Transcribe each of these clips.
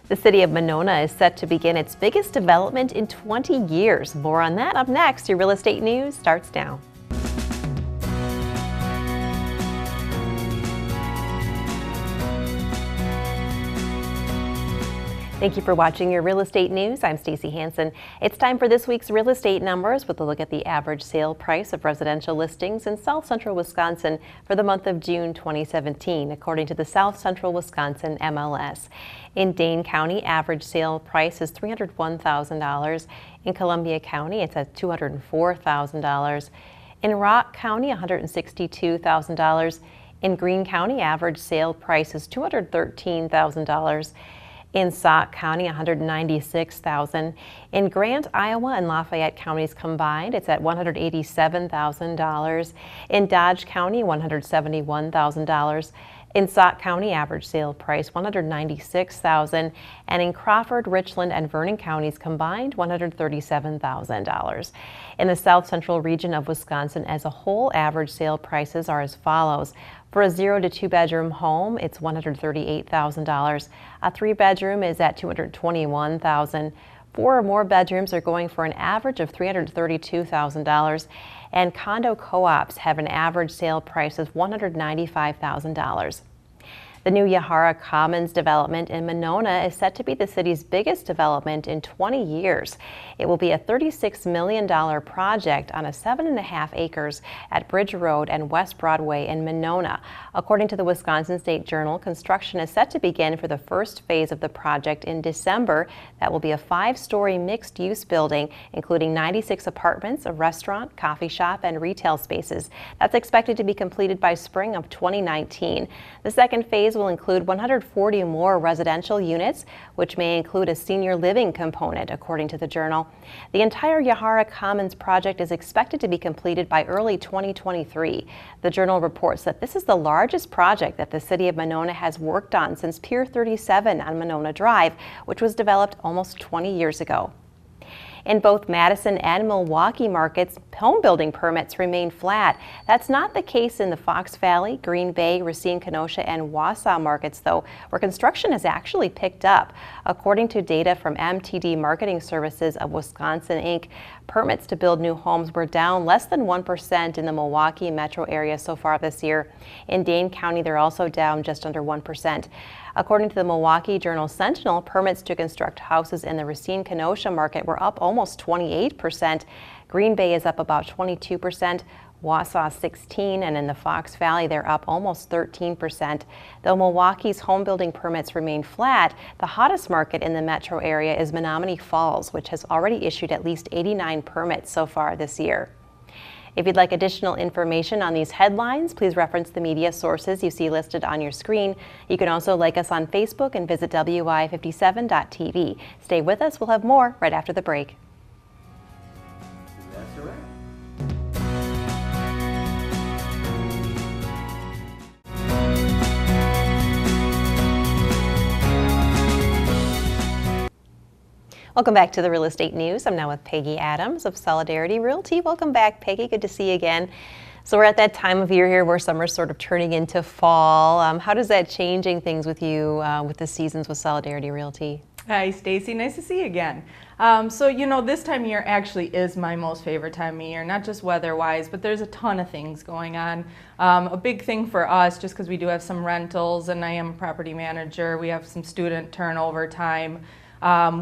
The city of Monona is set to begin its biggest development in 20 years. More on that up next. Your real estate news starts now. Thank you for watching your real estate news. I'm Stacy Hansen. It's time for this week's real estate numbers with a look at the average sale price of residential listings in South Central Wisconsin for the month of June 2017, according to the South Central Wisconsin MLS. In Dane County, average sale price is $301,000. In Columbia County, it's at $204,000. In Rock County, $162,000. In Greene County, average sale price is $213,000. In Sauk County, $196,000. In Grant, Iowa, and Lafayette counties combined, it's at $187,000. In Dodge County, $171,000. In Sauk County, average sale price $196,000, and in Crawford, Richland, and Vernon counties combined, $137,000. In the South Central region of Wisconsin as a whole, average sale prices are as follows. For a 0 to 2 bedroom home, it's $138,000. A 3-bedroom is at $221,000. 4 or more bedrooms are going for an average of $332,000, and condo co-ops have an average sale price of $195,000. The new Yahara Commons development in Monona is set to be the city's biggest development in 20 years. It will be a $36 million project on a 7.5 acres at Bridge Road and West Broadway in Monona. According to the Wisconsin State Journal, construction is set to begin for the first phase of the project in December. That will be a 5-story mixed-use building, including 96 apartments, a restaurant, coffee shop, and retail spaces. That's expected to be completed by spring of 2019. The second phase will include 140 more residential units, which may include a senior living component, according to the Journal. The entire Yahara Commons project is expected to be completed by early 2023. The Journal reports that this is the largest project that the city of Monona has worked on since Pier 37 on Monona Drive, which was developed almost 20 years ago. In both Madison and Milwaukee markets, home building permits remain flat. That's not the case in the Fox Valley, Green Bay, Racine, Kenosha, and Wausau markets, though, where construction has actually picked up. According to data from MTD Marketing Services of Wisconsin, Inc., permits to build new homes were down less than 1% in the Milwaukee metro area so far this year. In Dane County, they're also down just under 1%. According to the Milwaukee Journal-Sentinel, permits to construct houses in the Racine-Kenosha market were up almost 28%. Green Bay is up about 22%, Wausau 16%, and in the Fox Valley they're up almost 13%. Though Milwaukee's home building permits remain flat, the hottest market in the metro area is Menomonee Falls, which has already issued at least 89 permits so far this year. If you'd like additional information on these headlines, please reference the media sources you see listed on your screen. You can also like us on Facebook and visit WI57.tv. Stay with us. We'll have more right after the break. That's all right. Welcome back to the Real Estate News. I'm now with Peggy Adams of Solidarity Realty. Welcome back, Peggy. Good to see you again. So we're at that time of year here where summer's sort of turning into fall. How does that changing things with you with the seasons with Solidarity Realty? Hi, Stacy. Nice to see you again. So, this time of year actually is my most favorite time of year, not just weather-wise, but there's a ton of things going on. A big thing for us, just because we do have some rentals and I am a property manager, we have some student turnover time.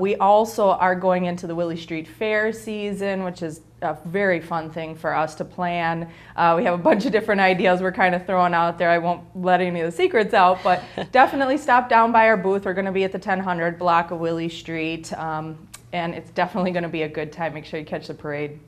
We also are going into the Willie Street Fair season, which is a very fun thing for us to plan. We have a bunch of different ideas we're kind of throwing out there. I won't let any of the secrets out, but definitely stop down by our booth. We're going to be at the 1000 block of Willie Street, and it's definitely going to be a good time. Make sure you catch the parade.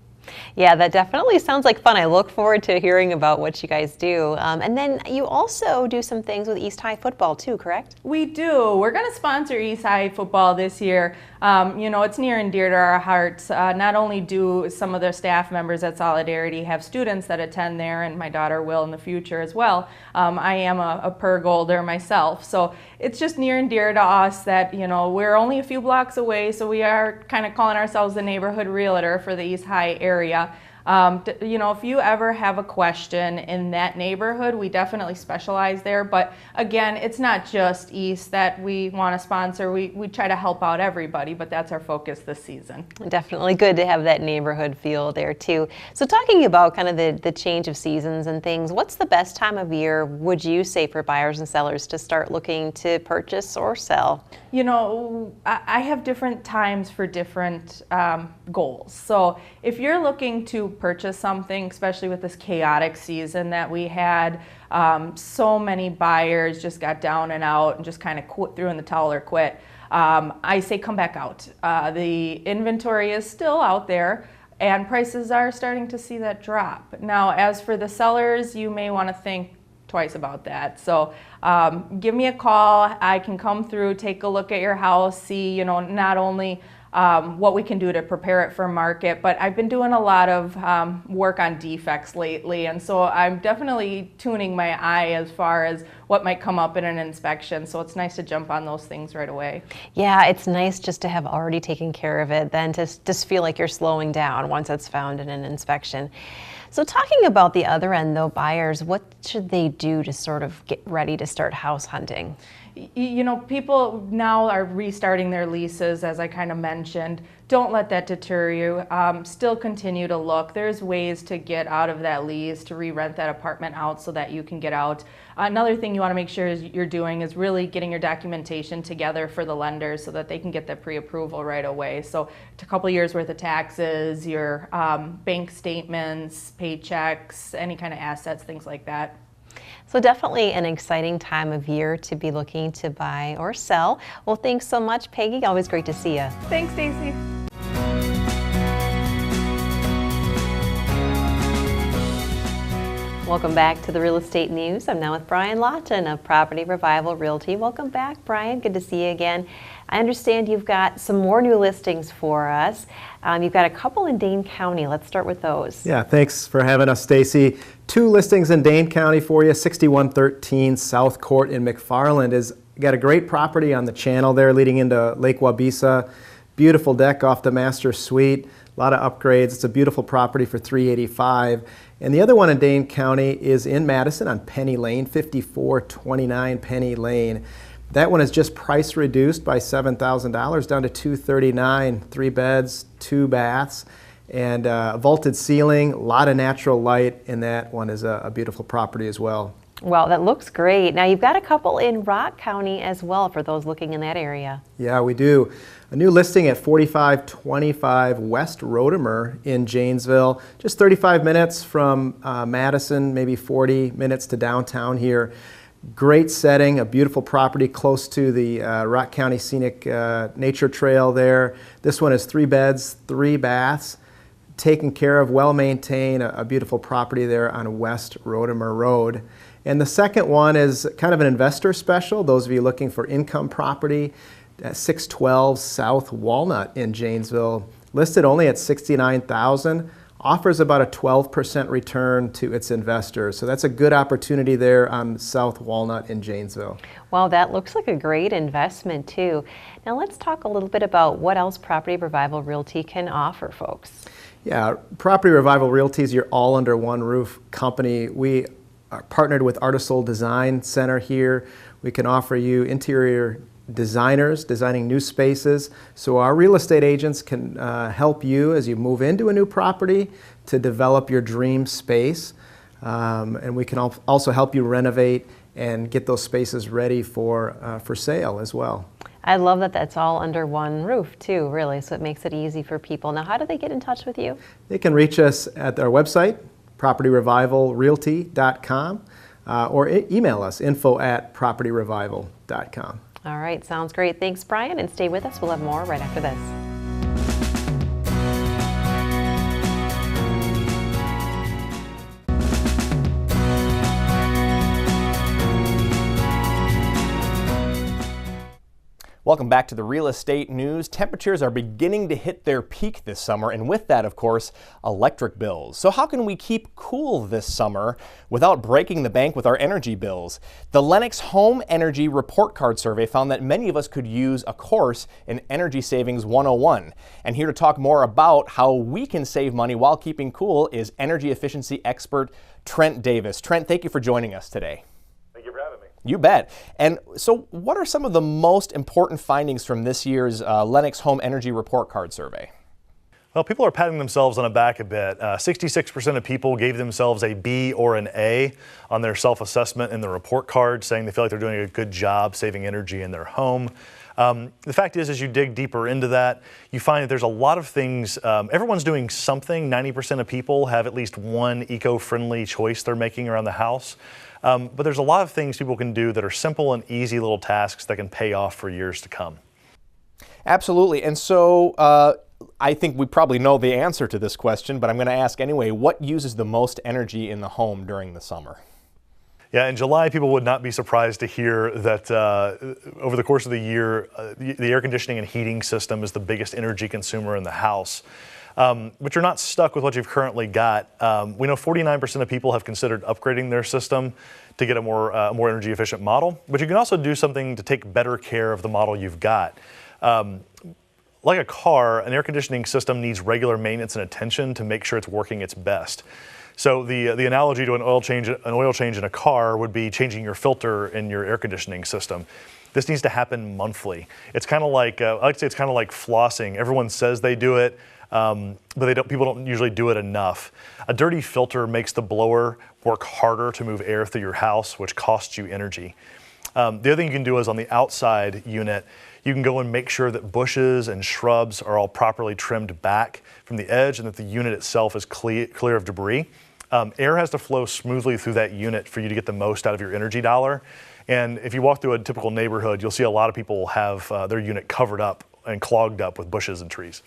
Yeah, that definitely sounds like fun. I look forward to hearing about what you guys do. And then you also do some things with East High football too, correct? We do. We're going to sponsor East High football this year. It's near and dear to our hearts. Not only do some of the staff members at Solidarity have students that attend there, and my daughter will in the future as well. I am a Purgolder myself, so it's just near and dear to us that, we're only a few blocks away, so we are kind of calling ourselves the neighborhood realtor for the East High area. You know, if you ever have a question in that neighborhood, we definitely specialize there. But again, it's not just East that we want to sponsor. We try to help out everybody, but that's our focus this season. Definitely good to have that neighborhood feel there too. So talking about kind of the change of seasons and things, what's the best time of year, would you say, for buyers and sellers to start looking to purchase or sell? You know, I have different times for different goals. So if you're looking to purchase something, especially with this chaotic season that we had, so many buyers just got down and out and just kind of threw in the towel or quit. I say come back out. The inventory is still out there, and prices are starting to see that drop. Now, as for the sellers, you may want to think twice about that. So give me a call. I can come through, take a look at your house, see, you know, not only what we can do to prepare it for market, but I've been doing a lot of work on defects lately, and so I'm definitely tuning my eye as far as what might come up in an inspection. So it's nice to jump on those things right away. Yeah, it's nice just to have already taken care of it than to just feel like you're slowing down once it's found in an inspection. So talking about the other end though, buyers, what should they do to sort of get ready to start house hunting? You know, people now are restarting their leases, as I kind of mentioned. Don't let that deter you. Still continue to look. There's ways to get out of that lease, to re-rent that apartment out so that you can get out. Another thing you want to make sure you're doing is really getting your documentation together for the lenders so that they can get the pre-approval right away. So a couple years worth of taxes, your bank statements, paychecks, any kind of assets, things like that. So definitely an exciting time of year to be looking to buy or sell. Well, thanks so much, Peggy. Always great to see you. Thanks, Stacy. Welcome back to the Real Estate News. I'm now with Brian Lawton of Property Revival Realty. Welcome back, Brian. Good to see you again. I understand you've got some more new listings for us. You've got a couple in Dane County. Let's start with those. Yeah, thanks for having us, Stacy. 2 listings in Dane County for you. 6113 South Court in McFarland is got a great property on the channel there leading into Lake Waubesa. Beautiful deck off the master suite. A lot of upgrades. It's a beautiful property for $385,000. And the other one in Dane County is in Madison on Penny Lane, 5429 Penny Lane. That one is just price reduced by $7,000 down to $239,000, 3 beds, 2 baths, and a vaulted ceiling, a lot of natural light, and that one is a beautiful property as well. Well, that looks great. Now you've got a couple in Rock County as well for those looking in that area. Yeah, we do. A new listing at 4525 West Rodemer in Janesville, just 35 minutes from Madison, maybe 40 minutes to downtown here. Great setting, a beautiful property close to the Rock County Scenic Nature Trail there. This one is 3 beds, 3 baths, taken care of, well maintained, a beautiful property there on West Rodemer Road. And the second one is kind of an investor special, those of you looking for income property, at 612 South Walnut in Janesville, listed only at $69,000. Offers about a 12% return to its investors. So that's a good opportunity there on South Walnut in Janesville. Well, that looks like a great investment too. Now let's talk a little bit about what else Property Revival Realty can offer folks. Yeah, Property Revival Realty is your all under one roof company. We are partnered with Artisol Design Center here. We can offer you interior designers designing new spaces, so our real estate agents can help you as you move into a new property to develop your dream space, and we can also help you renovate and get those spaces ready for sale as well. I love that that's all under one roof too, really, so it makes it easy for people. Now, how do they get in touch with you? They can reach us at our website, propertyrevivalrealty.com, or email us, info@propertyrevival.com. All right, sounds great. Thanks, Brian, and stay with us. We'll have more right after this. Welcome back to the Real Estate News. Temperatures are beginning to hit their peak this summer, and with that, of course, electric bills. So how can we keep cool this summer without breaking the bank with our energy bills? The Lennox Home Energy Report Card Survey found that many of us could use a course in Energy Savings 101. And here to talk more about how we can save money while keeping cool is energy efficiency expert Trent Davis. Trent, thank you for joining us today. Thank you for having me. You bet. And so what are some of the most important findings from this year's Lennox Home Energy Report Card Survey? Well, people are patting themselves on the back a bit. 66% of people gave themselves a B or an A on their self-assessment in the report card, saying they feel like they're doing a good job saving energy in their home. The fact is, as you dig deeper into that, you find that there's a lot of things. Everyone's doing something. 90% of people have at least one eco-friendly choice they're making around the house. But there's a lot of things people can do that are simple and easy little tasks that can pay off for years to come. Absolutely. And so I think we probably know the answer to this question, but I'm going to ask anyway, what uses the most energy in the home during the summer? Yeah, in July, people would not be surprised to hear that over the course of the year, the air conditioning and heating system is the biggest energy consumer in the house. But you're not stuck with what you've currently got. We know 49% of people have considered upgrading their system to get a more energy efficient model, but you can also do something to take better care of the model you've got. Like a car, an air conditioning system needs regular maintenance and attention to make sure it's working its best. So the analogy to an oil change in a car would be changing your filter in your air conditioning system. This needs to happen monthly. It's kind of like, I like to say it's kind of like flossing. Everyone says they do it, but people don't usually do it enough. A dirty filter makes the blower work harder to move air through your house, which costs you energy. The other thing you can do is on the outside unit, you can go and make sure that bushes and shrubs are all properly trimmed back from the edge and that the unit itself is clear of debris. Air has to flow smoothly through that unit for you to get the most out of your energy dollar. And if you walk through a typical neighborhood, you'll see a lot of people have their unit covered up and clogged up with bushes and trees.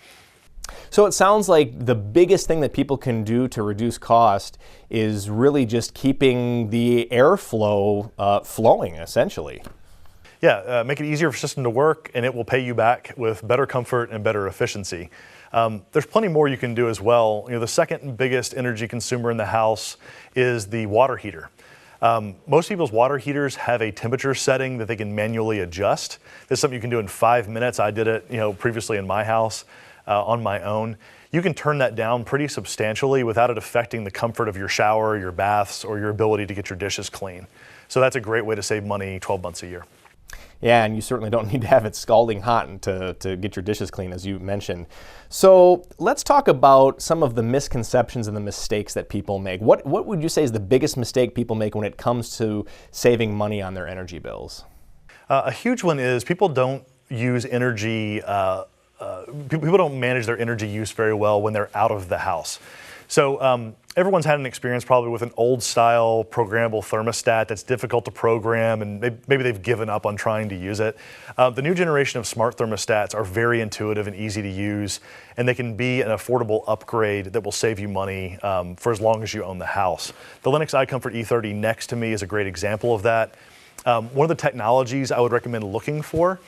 So it sounds like the biggest thing that people can do to reduce cost is really just keeping the airflow flowing, essentially. Yeah, make it easier for the system to work, and it will pay you back with better comfort and better efficiency. There's plenty more you can do as well. The second biggest energy consumer in the house is the water heater. Most people's water heaters have a temperature setting that they can manually adjust. This is something you can do in 5 minutes. I did it, previously in my house on my own. You can turn that down pretty substantially without it affecting the comfort of your shower, your baths, or your ability to get your dishes clean. So that's a great way to save money 12 months a year. Yeah, and you certainly don't need to have it scalding hot to get your dishes clean, as you mentioned. So let's talk about some of the misconceptions and the mistakes that people make. What would you say is the biggest mistake people make when it comes to saving money on their energy bills? A huge one is people don't use energy, people don't manage their energy use very well when they're out of the house. So everyone's had an experience probably with an old style programmable thermostat that's difficult to program, and maybe they've given up on trying to use it. The new generation of smart thermostats are very intuitive and easy to use, and they can be an affordable upgrade that will save you money for as long as you own the house. The Lennox iComfort E30 next to me is a great example of that. One of the technologies I would recommend looking for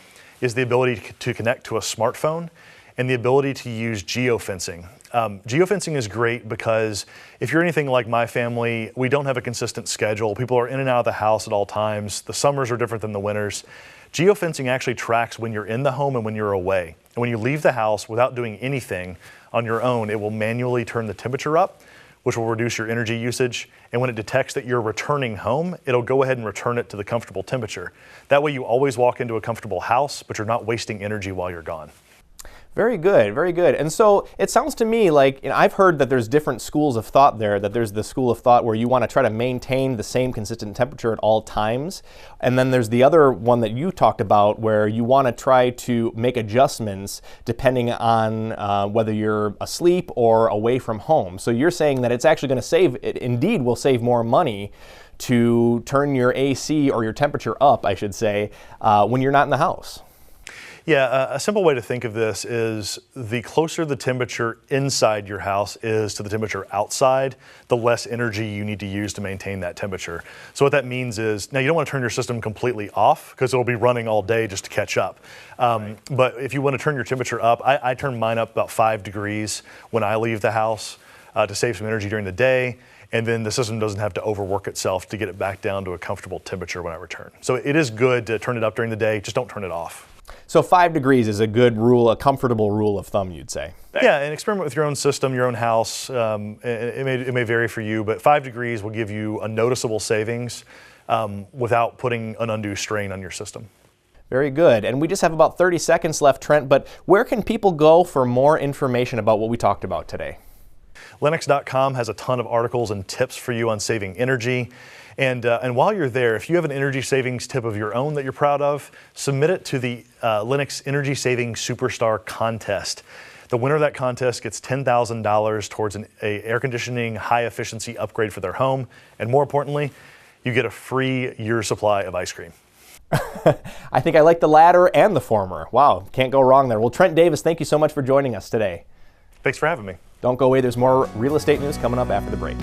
is the ability to connect to a smartphone and the ability to use geofencing. Geofencing is great because if you're anything like my family, we don't have a consistent schedule. People are in and out of the house at all times. The summers are different than the winters. Geofencing actually tracks when you're in the home and when you're away. And when you leave the house without doing anything on your own, it will manually turn the temperature up, which will reduce your energy usage. And when it detects that you're returning home, it'll go ahead and return it to the comfortable temperature. That way you always walk into a comfortable house, but you're not wasting energy while you're gone. Very good, very good. And so it sounds to me like, I've heard that there's different schools of thought there, that there's the school of thought where you want to try to maintain the same consistent temperature at all times. And then there's the other one that you talked about where you want to try to make adjustments depending on whether you're asleep or away from home. So you're saying that it's actually going to save, it indeed will save more money to turn your AC or your temperature up, I should say, when you're not in the house. Yeah, a simple way to think of this is the closer the temperature inside your house is to the temperature outside, the less energy you need to use to maintain that temperature. So what that means is, now you don't want to turn your system completely off because it'll be running all day just to catch up. But if you want to turn your temperature up, I turn mine up about 5 degrees when I leave the house to save some energy during the day. And then the system doesn't have to overwork itself to get it back down to a comfortable temperature when I return. So it is good to turn it up during the day, just don't turn it off. So 5 degrees is a good rule, a comfortable rule of thumb, you'd say. Yeah, and experiment with your own system, your own house. It may vary for you, but 5 degrees will give you a noticeable savings without putting an undue strain on your system. Very good. And we just have about 30 seconds left, Trent, but where can people go for more information about what we talked about today? Lennox.com has a ton of articles and tips for you on saving energy. And while you're there, if you have an energy savings tip of your own that you're proud of, submit it to the Lennox Energy Saving Superstar Contest. The winner of that contest gets $10,000 towards an air conditioning high efficiency upgrade for their home. And more importantly, you get a free year's supply of ice cream. I think I like the latter and the former. Wow, can't go wrong there. Well, Trent Davis, thank you so much for joining us today. Thanks for having me. Don't go away, there's more real estate news coming up after the break.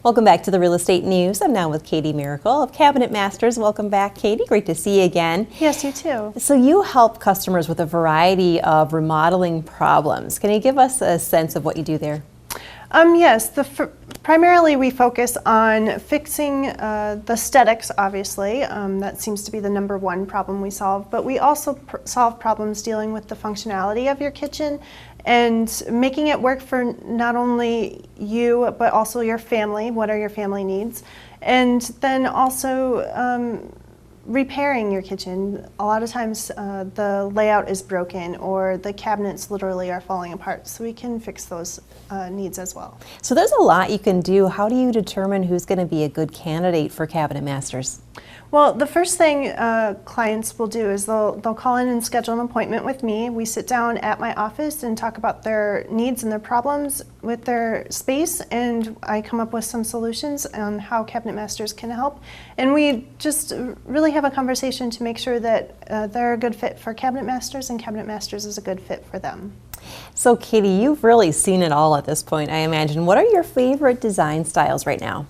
Welcome back to the Real Estate News. I'm now with Katie Miracle of Cabinet Masters. Welcome back, Katie. Great to see you again. Yes, you too. So you help customers with a variety of remodeling problems. Can you give us a sense of what you do there? Yes, primarily we focus on fixing the aesthetics, obviously. That seems to be the number one problem we solve. But we also solve problems dealing with the functionality of your kitchen and making it work for not only you, but also your family. What are your family needs? And then also repairing your kitchen. A lot of times the layout is broken or the cabinets literally are falling apart, so we can fix those needs as well. So there's a lot you can do. How do you determine who's going to be a good candidate for Cabinet Masters? Well, the first thing clients will do is they'll call in and schedule an appointment with me. We sit down at my office and talk about their needs and their problems with their space, and I come up with some solutions on how Cabinet Masters can help. And we just really have a conversation to make sure that they're a good fit for Cabinet Masters and Cabinet Masters is a good fit for them. So Katie, you've really seen it all at this point, I imagine. What are your favorite design styles right now?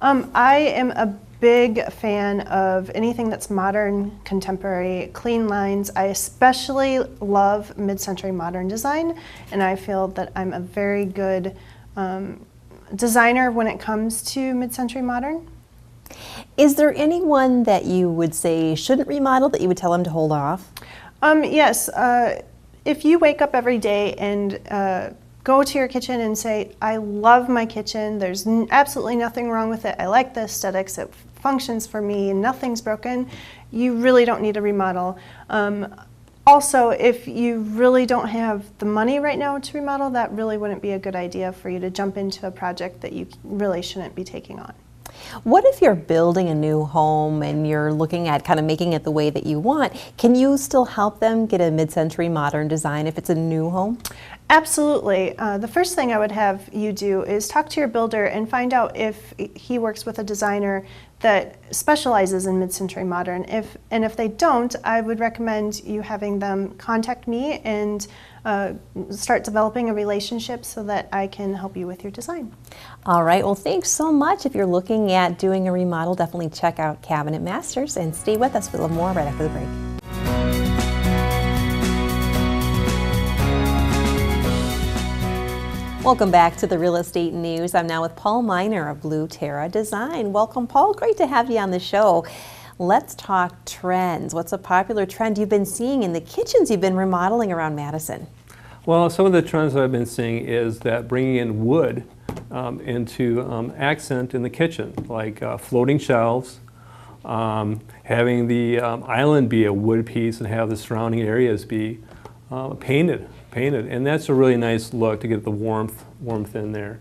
I am a big fan of anything that's modern, contemporary, clean lines. I especially love mid-century modern design, and I feel that I'm a very good designer when it comes to mid-century modern. Is there anyone that you would say shouldn't remodel, that you would tell them to hold off? Yes, if you wake up every day and go to your kitchen and say, I love my kitchen, there's absolutely nothing wrong with it, I like the aesthetics, it functions for me, nothing's broken, you really don't need to remodel. Also, if you really don't have the money right now to remodel, that really wouldn't be a good idea for you to jump into a project that you really shouldn't be taking on. What if you're building a new home and you're looking at kind of making it the way that you want? Can you still help them get a mid-century modern design if it's a new home? Absolutely. The first thing I would have you do is talk to your builder and find out if he works with a designer that specializes in mid-century modern. If they don't, I would recommend you having them contact me and start developing a relationship so that I can help you with your design. All right, well, thanks so much. If you're looking at doing a remodel, definitely check out Cabinet Masters and stay with us. We'll have more right after the break. Welcome back to the Real Estate News. I'm now with Paul Miner of Blue Terra Design. Welcome, Paul. Great to have you on the show. Let's talk trends. What's a popular trend you've been seeing in the kitchens you've been remodeling around Madison? Well, some of the trends that I've been seeing is that bringing in wood into accent in the kitchen, like floating shelves, having the island be a wood piece and have the surrounding areas be painted, and that's a really nice look to get the warmth in there.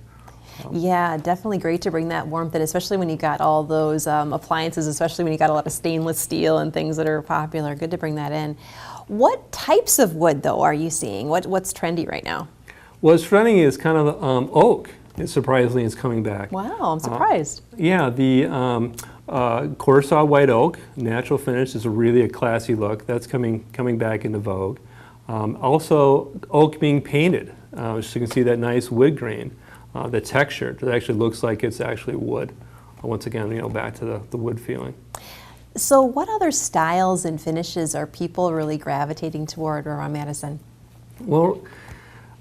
Yeah, definitely great to bring that warmth in, especially when you got all those appliances, especially when you got a lot of stainless steel and things that are popular. Good to bring that in. What types of wood, though, are you seeing? What's trendy right now? What's trending is kind of oak. Surprisingly, is coming back. Wow, I'm surprised. Yeah, the quarter saw white oak, natural finish, is really a classy look. That's coming back into vogue. Also, oak being painted, so you can see that nice wood grain, the texture. It actually looks like it's actually wood. Once again, back to the wood feeling. So what other styles and finishes are people really gravitating toward around Madison? Well,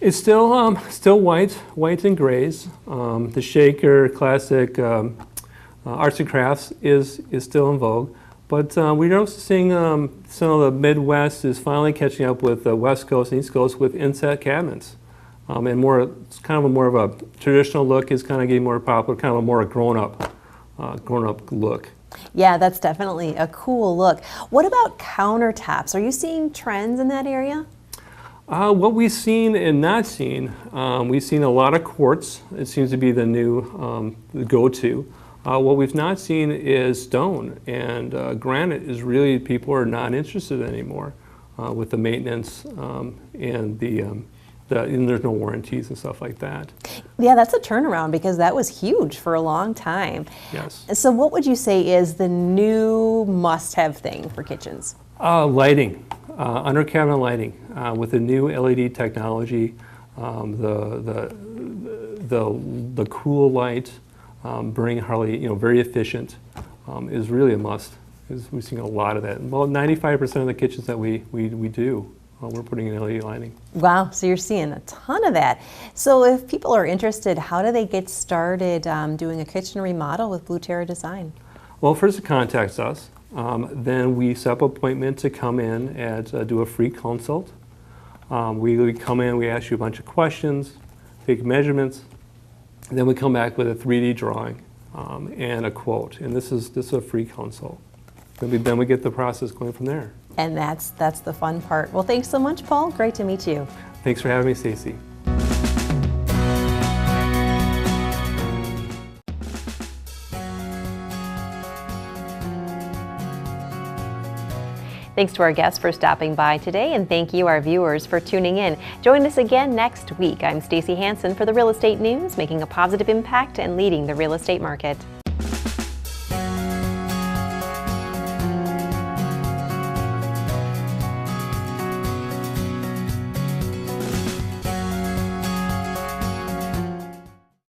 it's still white and grays. The Shaker classic arts and crafts is still in vogue, but we're also seeing some of the Midwest is finally catching up with the West Coast and East Coast with inset cabinets, and it's kind of more of a traditional look is kind of getting more popular, kind of a more grown up look. Yeah, that's definitely a cool look. What about countertops? Are you seeing trends in that area? What we've seen and not seen, we've seen a lot of quartz. It seems to be the new the go-to. What we've not seen is stone, and granite is really, people are not interested anymore with the maintenance and there's no warranties and stuff like that. Yeah, that's a turnaround because that was huge for a long time. Yes. So what would you say is the new must-have thing for kitchens? Lighting, under cabinet lighting, with the new LED technology, the cool light, burning hardly, very efficient, is really a must. We've seen a lot of that. Well, 95% of the kitchens that we do, we're putting in LED lighting. Wow, so you're seeing a ton of that. So if people are interested, how do they get started doing a kitchen remodel with Blue Terra Design? Well, first it contacts us. Then we set up an appointment to come in and do a free consult. We come in, we ask you a bunch of questions, take measurements, and then we come back with a 3D drawing and a quote. And this is a free consult. Then we get the process going from there. And that's the fun part. Well, thanks so much, Paul. Great to meet you. Thanks for having me, Stacy. Thanks to our guests for stopping by today, and thank you, our viewers, for tuning in. Join us again next week. I'm Stacy Hansen for the Real Estate News, making a positive impact and leading the real estate market.